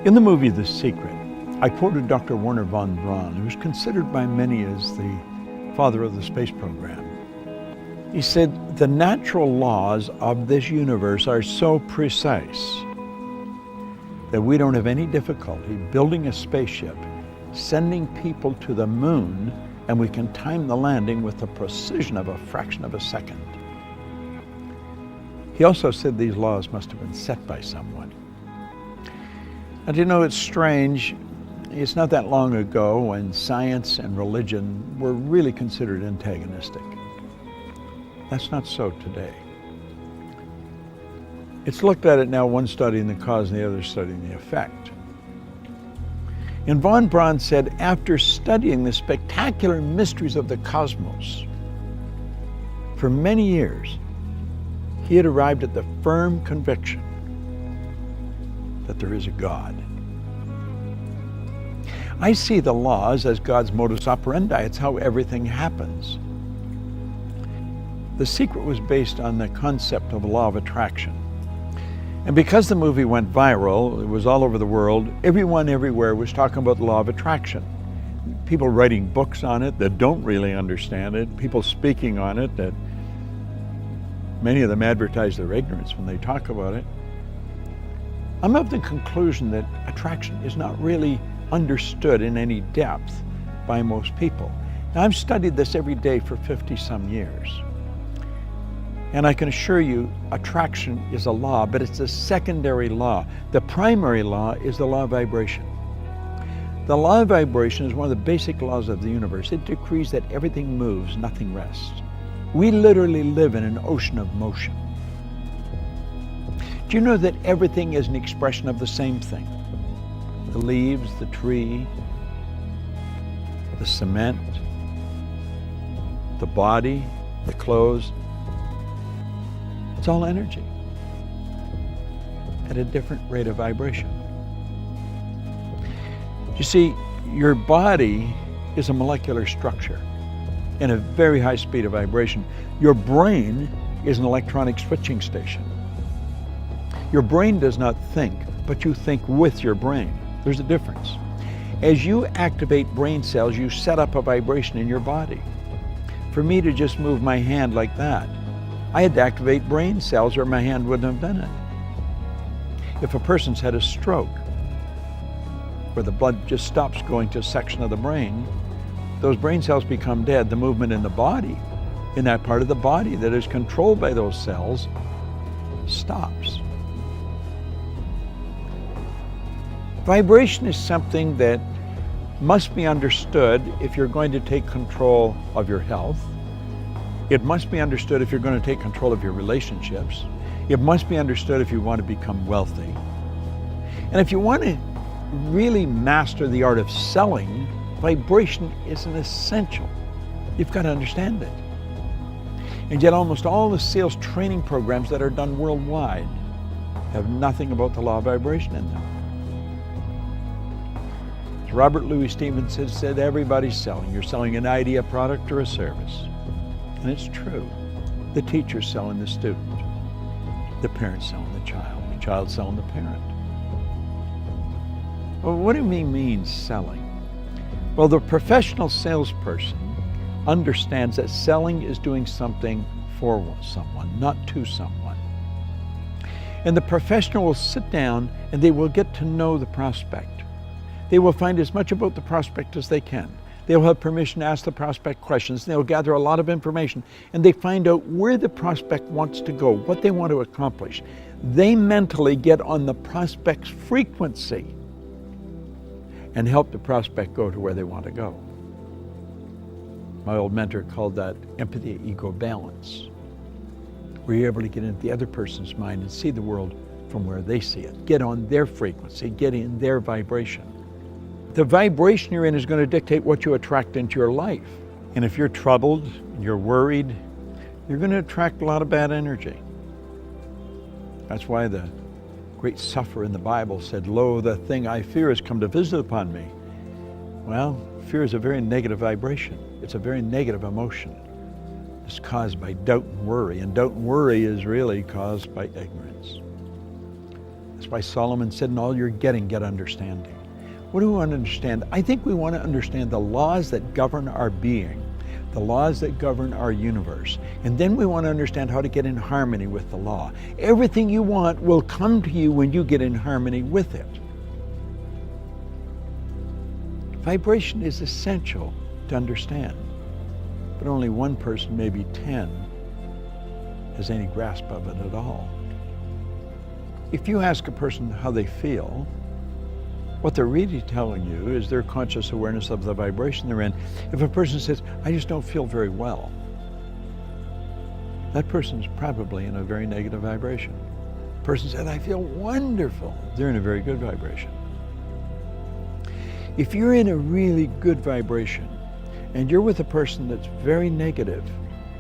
In the movie The Secret, I quoted Dr. Wernher von Braun, who is considered by many as the father of the space program. He said, the natural laws of this universe are so precise that we don't have any difficulty building a spaceship, sending people to the moon, and we can time the landing with the precision of a fraction of a second. He also said these laws must have been set by someone. And you know, it's strange. It's not that long ago when science and religion were really considered antagonistic. That's not so today. It's looked at it now, one studying the cause and the other studying the effect. And von Braun said, after studying the spectacular mysteries of the cosmos for many years, he had arrived at the firm conviction that there is a God. I see the laws as God's modus operandi. It's how everything happens. The Secret was based on the concept of law of attraction. And because the movie went viral, it was all over the world, everyone everywhere was talking about the law of attraction. People writing books on it that don't really understand it, people speaking on it that many of them advertise their ignorance when they talk about it. I'm of the conclusion that attraction is not really understood in any depth by most people. Now, I've studied this every day for 50-some years. And I can assure you, attraction is a law, but it's a secondary law. The primary law is the law of vibration. The law of vibration is one of the basic laws of the universe. It decrees that everything moves, nothing rests. We literally live in an ocean of motion. Do you know that everything is an expression of the same thing? The leaves, the tree, the cement, the body, the clothes. It's all energy at a different rate of vibration. You see, your body is a molecular structure in a very high speed of vibration. Your brain is an electronic switching station. Your brain does not think, but you think with your brain. There's a difference. As you activate brain cells, you set up a vibration in your body. For me to just move my hand like that, I had to activate brain cells or my hand wouldn't have done it. If a person's had a stroke, where the blood just stops going to a section of the brain, those brain cells become dead. The movement in the body, in that part of the body that is controlled by those cells, stops. Vibration is something that must be understood if you're going to take control of your health. It must be understood if you're going to take control of your relationships. It must be understood if you want to become wealthy. And if you want to really master the art of selling, vibration is an essential. You've got to understand it. And yet almost all the sales training programs that are done worldwide have nothing about the law of vibration in them. As Robert Louis Stevenson said, everybody's selling. You're selling an idea, a product, or a service. And it's true. The teacher's selling the student. The parent's selling the child's selling the parent. Well, what do we mean selling? Well, the professional salesperson understands that selling is doing something for someone, not to someone. And the professional will sit down and they will get to know the prospect. They will find as much about the prospect as they can. They'll have permission to ask the prospect questions. They'll gather a lot of information and they find out where the prospect wants to go, what they want to accomplish. They mentally get on the prospect's frequency and help the prospect go to where they want to go. My old mentor called that empathy ego balance, where you're able to get into the other person's mind and see the world from where they see it. Get on their frequency, get in their vibration. The vibration you're in is going to dictate what you attract into your life. And if you're troubled, you're worried, you're going to attract a lot of bad energy. That's why the great sufferer in the Bible said, "Lo, the thing I fear has come to visit upon me." Well, fear is a very negative vibration. It's a very negative emotion. It's caused by doubt and worry, and doubt and worry is really caused by ignorance. That's That's why Solomon said, in all you're getting, get understanding. What do we want to understand? I think we want to understand the laws that govern our being, the laws that govern our universe. And then we want to understand how to get in harmony with the law. Everything you want will come to you when you get in harmony with it. Vibration is essential to understand, but only one person, maybe 10, has any grasp of it at all. If you ask a person how they feel, what they're really telling you is their conscious awareness of the vibration they're in. If a person says, I just don't feel very well, that person's probably in a very negative vibration. A person said, I feel wonderful, they're in a very good vibration. If you're in a really good vibration and you're with a person that's very negative,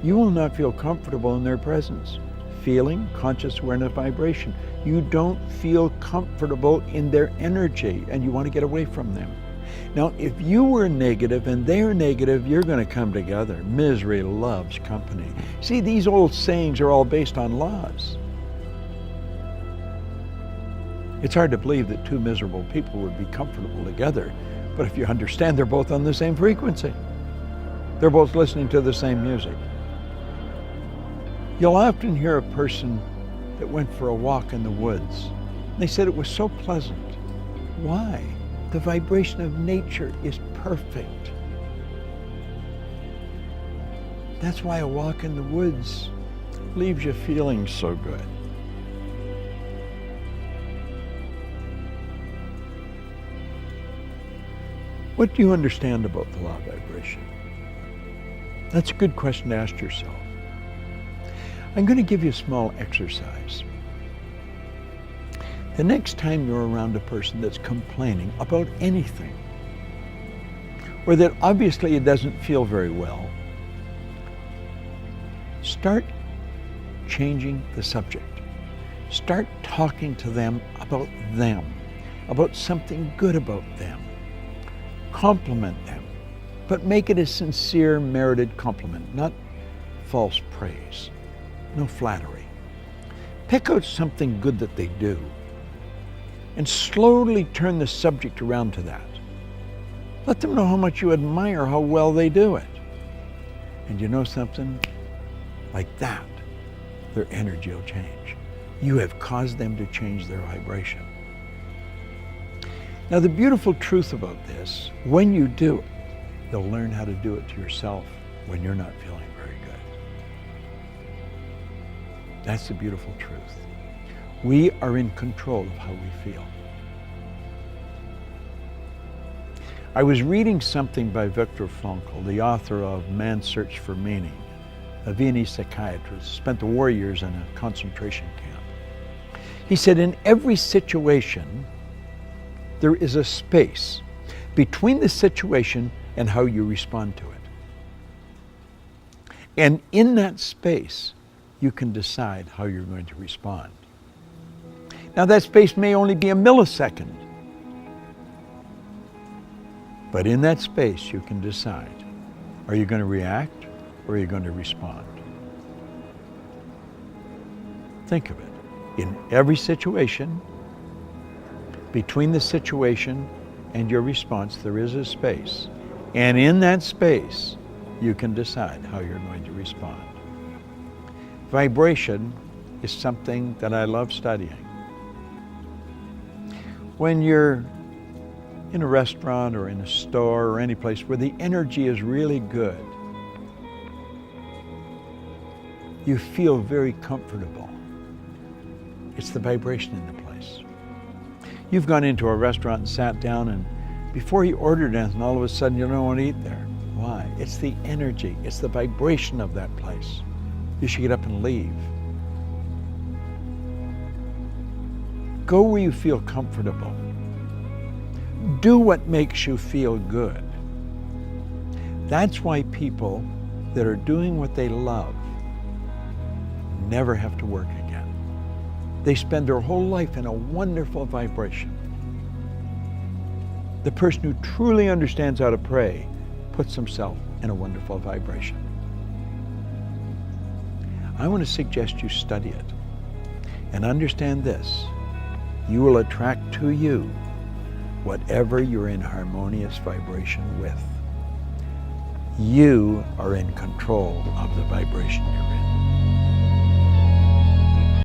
you will not feel comfortable in their presence. Feeling, conscious awareness, vibration. You don't feel comfortable in their energy and you want to get away from them. Now, if you were negative and they're negative, you're going to come together. Misery loves company. See, these old sayings are all based on laws. It's hard to believe that two miserable people would be comfortable together, but if you understand they're both on the same frequency, they're both listening to the same music. You'll often hear a person that went for a walk in the woods. They said it was so pleasant. Why? The vibration of nature is perfect. That's why a walk in the woods leaves you feeling so good. What do you understand about the law of vibration? That's a good question to ask yourself. I'm going to give you a small exercise. The next time you're around a person that's complaining about anything, or that obviously it doesn't feel very well, start changing the subject. Start talking to them, about something good about them. Compliment them, but make it a sincere, merited compliment, not false praise. No flattery. Pick out something good that they do and slowly turn the subject around to that. Let them know how much you admire how well they do it. And you know something? Like that, their energy will change. You have caused them to change their vibration. Now, the beautiful truth about this, when you do it, you'll learn how to do it to yourself when you're not feeling very good. That's the beautiful truth. We are in control of how we feel. I was reading something by Viktor Frankl, the author of Man's Search for Meaning, a Viennese psychiatrist, spent the war years in a concentration camp. He said, in every situation, there is a space between the situation and how you respond to it. And in that space, you can decide how you're going to respond. Now, that space may only be a millisecond, but in that space, you can decide, are you going to react or are you going to respond? Think of it. In every situation, between the situation and your response, there is a space. And in that space, you can decide how you're going to respond. Vibration is something that I love studying. When you're in a restaurant or in a store or any place where the energy is really good, you feel very comfortable. It's the vibration in the place. You've gone into a restaurant and sat down, and before you ordered anything, all of a sudden you don't want to eat there. Why? It's the energy, it's the vibration of that place. You should get up and leave. Go where you feel comfortable. Do what makes you feel good. That's why people that are doing what they love never have to work again. They spend their whole life in a wonderful vibration. The person who truly understands how to pray puts himself in a wonderful vibration. I want to suggest you study it and understand this. you will attract to you whatever you're in harmonious vibration with. You are in control of the vibration you're in.